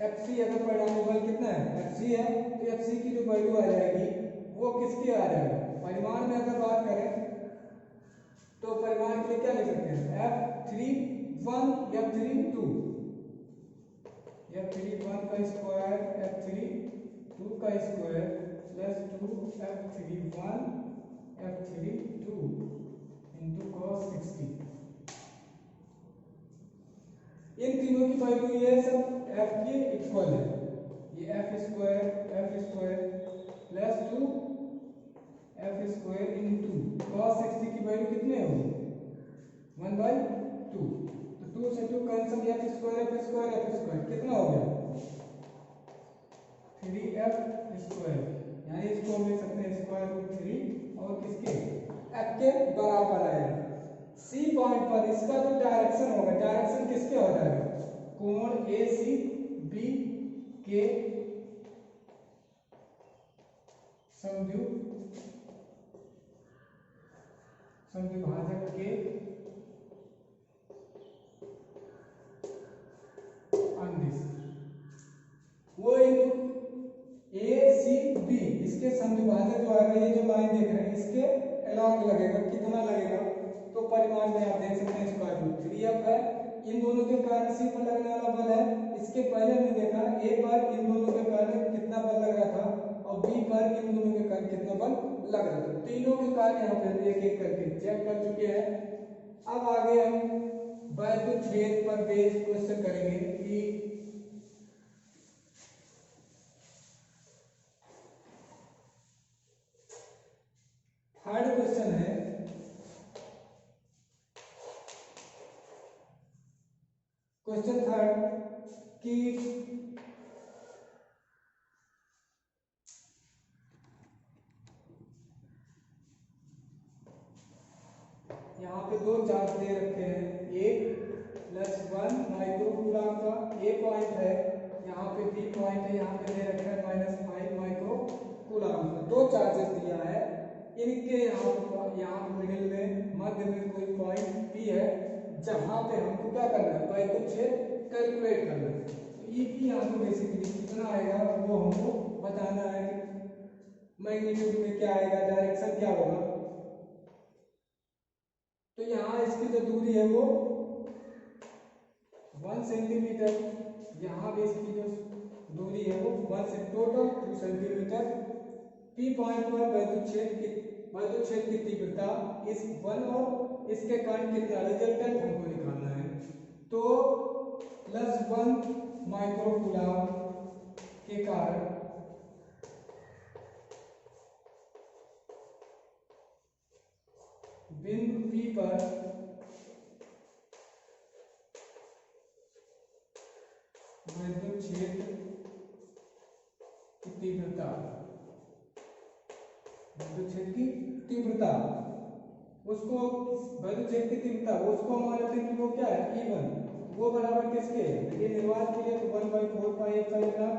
FC, अगर परिणामी बल कितना है FC है तो FC की जो वैल्यू आ जाएगी वो किसकी आ जाएगी परिमाण में अगर बात करें तो परिमाण के लिए क्या लिख सकते हैं F31 F32 F31 का स्क्वायर F32 का square plus 2 F31 F32 into cos 60। इन तीनों की वैल्यू ये सब f के इक्वल है, ये f square plus 2 f square into cos 60 की वैल्यू कितनी होगी 1/2। तो 2 से 2 कैंसिल f स्क्वायर कितना हो गया 3f स्क्वायर, यानी इसको हम लिख सकते हैं स्क्वायर रूट 3 और किसके f के बराबर आएगा। C पॉइंट पर इसका जो डायरेक्शन होगा डायरेक्शन किसके हो जाएगा कोण ACB के समद्विभाजक के अंदिश वो ACB इसके समद्विभाजक जो आएगा ये जो लाइन देख रहे हैं इसके अलॉन्ग लगेगा कितना लगेगा तो परिमाण में आप देख सकते हैं स्क्वायर रूट 3f है। इन दोनों के कारण C पर लगने वाला बल है इसके पहले हमने देखा A पर इन दोनों के कारण कितना बल लग रहा था और B पर इन दोनों के कारण कितना बल लग रहा था। तीनों के कारण यहाँ पे एक एक करके चेक कर चुके हैं। अब आगे हम वैद्युत छेद पर बेस्ड क्वेश्चन करेंगे कि थर्ड क्वेश्चन है क्वेश्चन थर्ड कि यहाँ पे दो चार्ज दे रखे हैं एक +1 माइक्रोकूलम का A पॉइंट है, यहाँ पे B पॉइंट है, यहाँ पे दे रखा है -5 माइक्रोकूलम का। दो चार्जेस दिया है इनके यहाँ मिडिल में मध्य में कोई पॉइंट P है जहां पे हमको क्या करना है वैद्युत छेद कैलकुलेट करना है। तो E की यहाँ पे बेसिकली कितना आएगा वो हमको बताना है मैग्नीट्यूड में क्या आएगा डायरेक्शन क्या होगा। तो यहाँ इसकी जो दूरी है वो 1 सेंटीमीटर, यहाँ भी इसकी जो दूरी है वो 1 से टोटल 2 सेंटीमीटर। P पॉइंट पर वैद्युत छेद की तीव्रता इस 1 और इसके कारण कितना रिजल्टेंट हमको निकालना है। तो +1 माइक्रोकूलम के कारण बिंदु P पर वैद्युत छेद की तीव्रता उसको वैद्युत छेद की तीव्रता उसको हम मान लेते हैं कि वो क्या है E1, वो बराबर किसके ये निर्वात के लिए तो 1/4 pi epsilon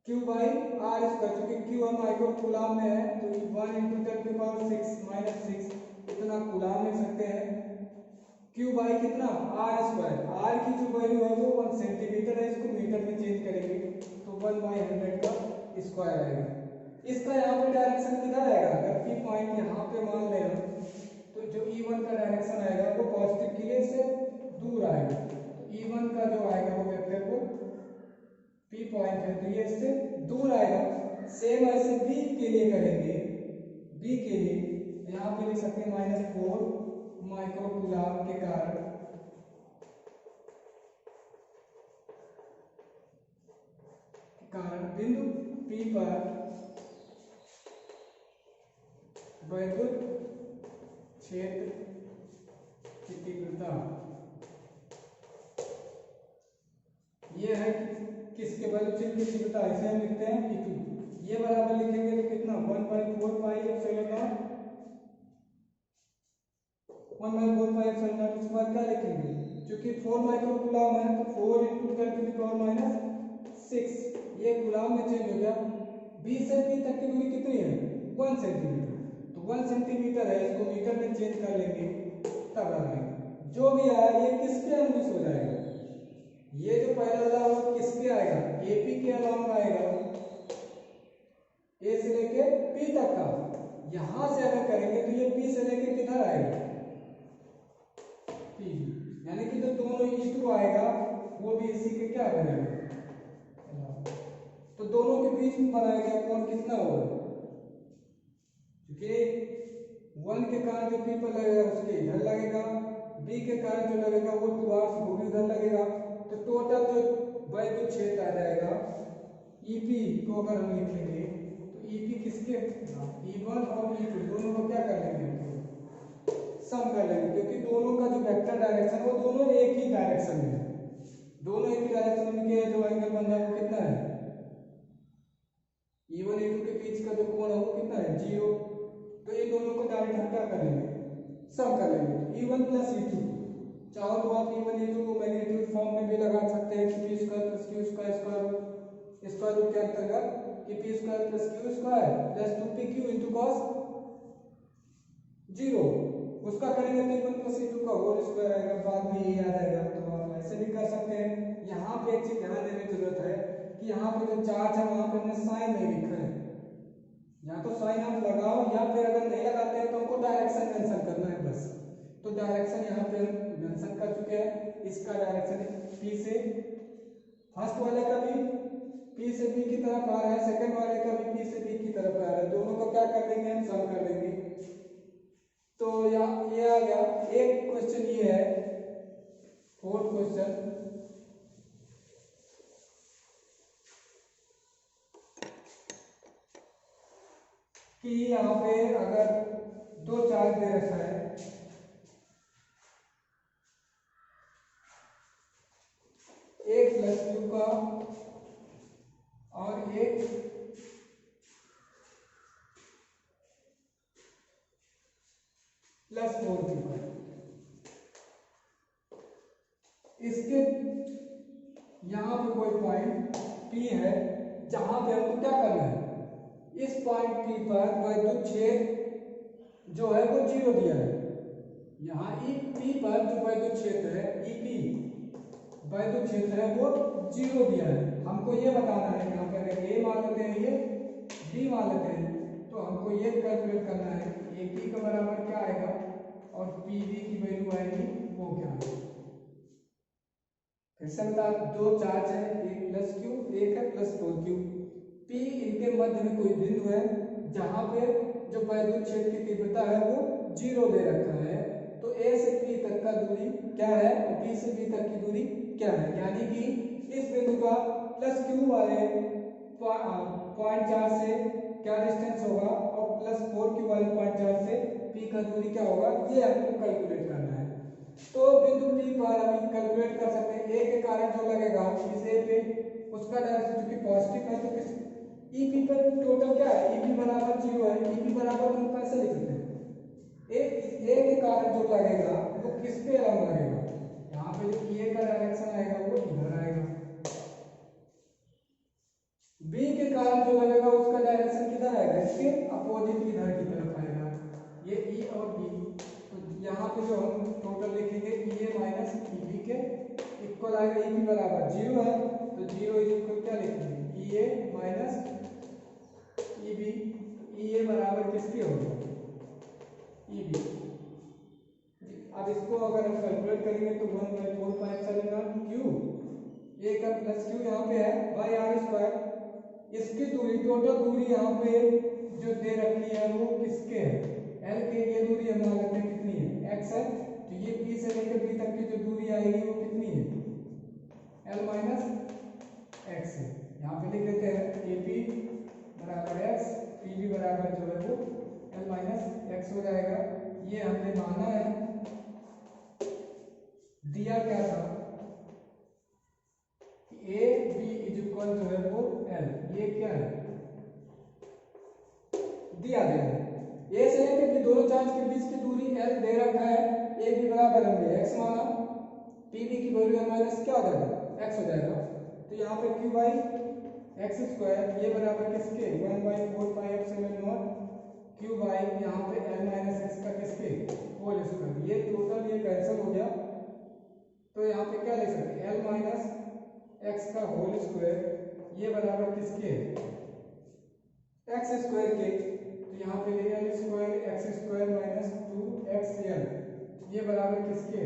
Q by R square, क्योंकि Q हम माइक्रोकूलम में है तो 1 × 10⁻⁶ इतना कूलम लिख सकते हैं। Q बाई कितना R स्क्वायर, R की जो वैल्यू है वो 1 सेंटीमीटर है, इसको मीटर में चेंज करेंगे तो 1/100 का स्क्वायर आएगा। इसका यहाँ पे डायरेक्शन किधर आएगा अगर P पॉइंट यहाँ पे मान लें तो जो E1 का डायरेक्शन आएगा वो पॉजिटिव के लिए से दूर आएगा। तो E1 का जो आएगा वो वेक्टर को P पॉइंट है तो ये इससे दूर आएगा। सेम ऐसे B के लिए करेंगे, B के लिए यहाँ पे लिख सकते हैं -4 माइक्रोकूलम के कारण बिंदु P पर वैद्युत छेद की तीव्रता ये है किसके वैद्युत छेद की तीव्रता इसे हम लिखते हैं E2, ये बराबर लिखेंगे तो कितना 1/4 पाई एप्सिलॉन 1/4 इसके बाद क्या लिखेंगे क्योंकि 4 माइक्रोकूलम है तो 4 × 10⁻⁶ ये कूलम में चेंज हो गया बी से पी तक की दूरी कितनी है 1 सेंटीमीटर, तो 1 सेंटीमीटर है, इसको मीटर में चेंज कर लेंगे तब आ जाएगा। जो भी आया ये किसके अनुदिश हो जाएगा, ये जो पहला वाला वो किसके आएगा एपी के अलॉन्ग आएगा, ए से लेके पी तक का। यहां से अगर करेंगे तो ये पी से लेके किधर आएगा पी, यानी कि जो दोनों E2 आएगा वो भी इसी के क्या करेगा, तो दोनों के बीच में बनाया गया कोण कितना होगा, क्योंकि 1 के कारण जो पी पर लगेगा उसके इधर लगेगा, बी के कारण जो लगेगा वो टुवार्ड्स वो भी उधर लगेगा, तो टोटल जो वैद्युत क्षेत्र आ जाएगा ईपी को अगर हम लिखेंगे तो ईपी किसके E1 और E2 दोनों को क्या कर लेंगे सम कर लेंगे, क्योंकि दोनों का जो वेक्टर डायरेक्शन वो दोनों एक ही डायरेक्शन में है, दोनों एक ही डायरेक्शन में के जो एंगल बन जाए वो कितना है E1 E2 के बीच का जो कोण है वो कितना है 0, तो ये दोनों को डायरेक्ट हम क्या कर लेंगे सम कर लेंगे। E1 प्लस E2 चाहो तो आप E1 E2 को मैग्नीट्यूड फॉर्म में भी लगा सकते हैं कि p square plus q square square root के अंतर्गत कि p square plus q square plus 2pq into cos 0, उसका करेंगे तो E1 प्लस E2 का होल स्क्वायर आएगा, बाद में ये आ जाएगा, तो आप ऐसे भी कर सकते हैं। यहाँ पे एक चीज ध्यान देने की जरूरत है कि यहाँ पे जो चार्ज है वहां पे हमने साइन नहीं लिखा है, या तो साइन आप लगाओ या फिर अगर नहीं लगाते हैं तो हमको डायरेक्शन मेंशन करना है बस, तो डायरेक्शन यहाँ पे हम मेंशन कर चुके हैं, इसका डायरेक्शन पी से फर्स्ट वाले का भी पी से बी की तरफ आ रहा है, सेकंड वाले का भी पी से बी की तरफ आ रहा है, दोनों को क्या कर देंगे हम सम कर देंगे, तो ये आ गया। एक क्वेश्चन ये है फोर्थ क्वेश्चन कि यहाँ पे अगर दो चार्ज दे रखा है, एक प्लस क्यू का और एक प्लस 4 क्यू का, इसके यहाँ पे कोई पॉइंट P है जहां पे हमको क्या करना है, इस पॉइंट P पर वैद्युत क्षेत्र जो है वो 0 दिया है, यहाँ P पर जो वैद्युत क्षेत्र है EP वैद्युत क्षेत्र है वो 0 दिया है, हमको ये बताना है यहाँ पे अगर A मान लेते हैं ये B मान लेते हैं तो हमको ये कैलकुलेट करना है AP का बराबर क्या आएगा और PB की वैल्यू आएगी वो क्या आएगी। फिर से बता, दो चार्ज है, एक प्लस क्यू एक है प्लस 4q, P इनके मध्य में कोई बिंदु है जहां पे जो वैद्युत क्षेत्र की तीव्रता है वो 0 दे रखा है, तो A से P तक का दूरी क्या है और P से B तक की दूरी क्या है, यानी कि इस बिंदु का प्लस क्यू वाले पॉइंट चार्ज से क्या डिस्टेंस होगा और प्लस 4q वाले पॉइंट चार्ज से P का दूरी क्या होगा, ये हमको कैलकुलेट करना है। तो बिंदु P पर हम कैलकुलेट कर सकते हैं A के कारण जो लगेगा इस A पे उसका डायरेक्शन क्योंकि पॉजिटिव है तो किस EP पर टोटल क्या है EP बराबर 0 है, EP बराबर हम कैसे लिख सकते हैं A के कारण जो लगेगा वो किस पे अलग लगेगा, यहाँ पे जो A का डायरेक्शन आएगा वो इधर आएगा, B के कारण जो लगेगा उसका डायरेक्शन किधर आएगा इसके अपोजिट इधर की तरफ आएगा, ये E और B, तो यहाँ पे जो हम टोटल लिखेंगे EA माइनस EB के इक्वल आएगा, EP बराबर 0 है तो 0 इज इक्वल क्या लिखेंगे EA माइनस EB, EA बराबर किसके होगा EB। अब इसको अगर हम कैलकुलेट करेंगे तो 1/4π Q A का प्लस Q यहाँ पे है बाई आर स्क्वायर, इसकी दूरी टोटल दूरी यहाँ पे जो दे रखी है वो किसके है L के, ये दूरी हम मान लेते हैं कितनी है x है, तो ये P से लेकर B तक की जो दूरी आएगी वो कितनी है L माइनस x है, यहाँ पे लिख देते हैं AP बराबर x, PB बराबर जो है वो L माइनस x हो जाएगा। ये हमने माना है, दिया क्या था A B इज इक्वल जो है वो L, ये क्या है दिया गया है, A से लेकर B दोनों चार्ज के बीच की दूरी L दे रखा है, AB बराबर हमने x माना, PB की वैल्यू माइनस क्या हो जाएगा x हो जाएगा, तो यहाँ पे Q बाई एक्स स्क्वायर ये बराबर किसके 1/4 πε0 क्यू बाई यहाँ पे एल माइनस एक्स का किसके होल स्क्वायर। ये टोटल ये कैंसिल हो गया, तो यहाँ पे क्या लिख सकते हैं एल माइनस एक्स का होल स्क्वायर ये बराबर किसके एक्स स्क्वायर के। तो यहाँ पे L square x square minus 2xl ये बराबर किसके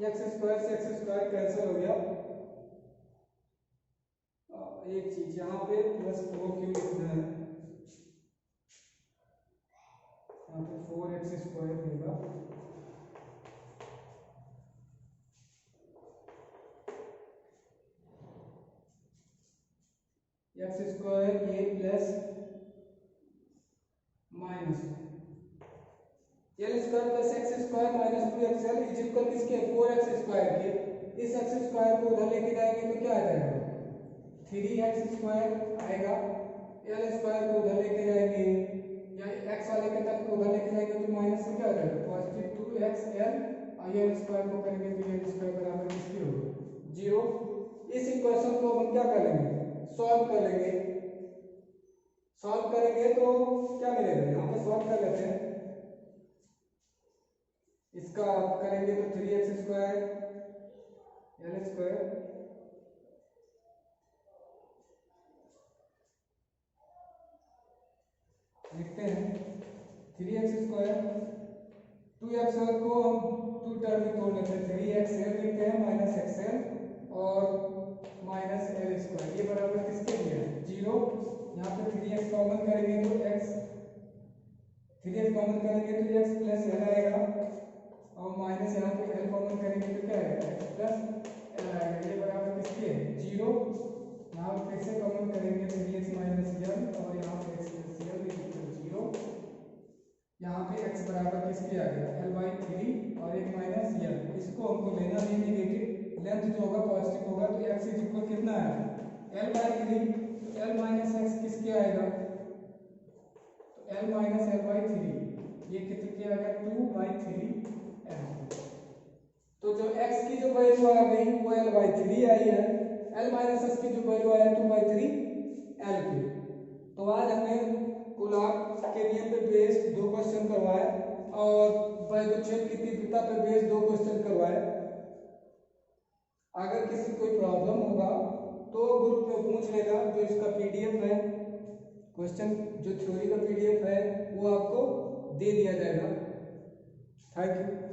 एक्स स्क्वायर से एक्स स्क्वायर कैंसिल हो गया। एक चीज यहाँ पे प्लस 4 क्यों लिखना है, यहाँ पे 4x स्क्वायर होगा x square A plus minus L square plus x square minus 2xl is equal किसके 4x स्क्वायर के। इस x स्क्वायर को उधर लेके जाएंगे तो क्या आ जाएगा 3x स्क्वायर आएगा। एल स्क्वायर को उधर लेके जाएंगे या x वाले के तरफ को उधर लेके जाएंगे तो माइनस में क्या आ जाएगा पॉजिटिव 2xl और एल स्क्वायर को करेंगे तो एल स्क्वायर बराबर किसकी होगा 0। इस इक्वेशन को हम क्या करेंगे सॉल्व कर लेंगे। सॉल्व करेंगे तो क्या मिलेगा यहाँ पे सॉल्व कर लेते हैं, इसका करेंगे तो 3x स्क्वायर एल स्क्वायर लिखते हैं 3x स्क्वायर 2xl को हम 2 टर्म में तोड़ लेते हैं 3xl लिखते हैं माइनस xl और माइनस एल स्क्वायर ये बराबर किसके लिए है 0। यहाँ पे 3x कॉमन करेंगे तो x 3x कॉमन करेंगे तो x प्लस एल आएगा और माइनस यहाँ पे एल कॉमन करेंगे तो क्या आएगा x प्लस एल आएगा ये बराबर किसके है 0। यहाँ पे फिर से कॉमन करेंगे 3x माइनस एल और यहाँ पे x प्लस एल इक्वल 0। यहाँ पे x बराबर किसके आ गया l/3 और एक माइनस एल, इसको हमको लेना भी नेगेटिव लेंथ जो होगा पॉजिटिव होगा तो x इज इक्वल कितना है l/3 तो l माइनस एक्स किसके आएगा तो l माइनस l/3 ये कितने आ गया 2/3l। तो जो x की जो वैल्यू आ गई वो l/3 आई है, l माइनस एक्स की जो वैल्यू आया 2/3l की। तो आज हमने कूलॉम के नियम पे बेस्ड 2 क्वेश्चन करवाए और वैद्युत की तीव्रता पे बेस्ड 2 क्वेश्चन करवाए। अगर किसी कोई प्रॉब्लम होगा तो ग्रुप में पूछ लेगा, जो इसका पीडीएफ है क्वेश्चन जो थ्योरी का पीडीएफ है वो आपको दे दिया जाएगा। Thank you.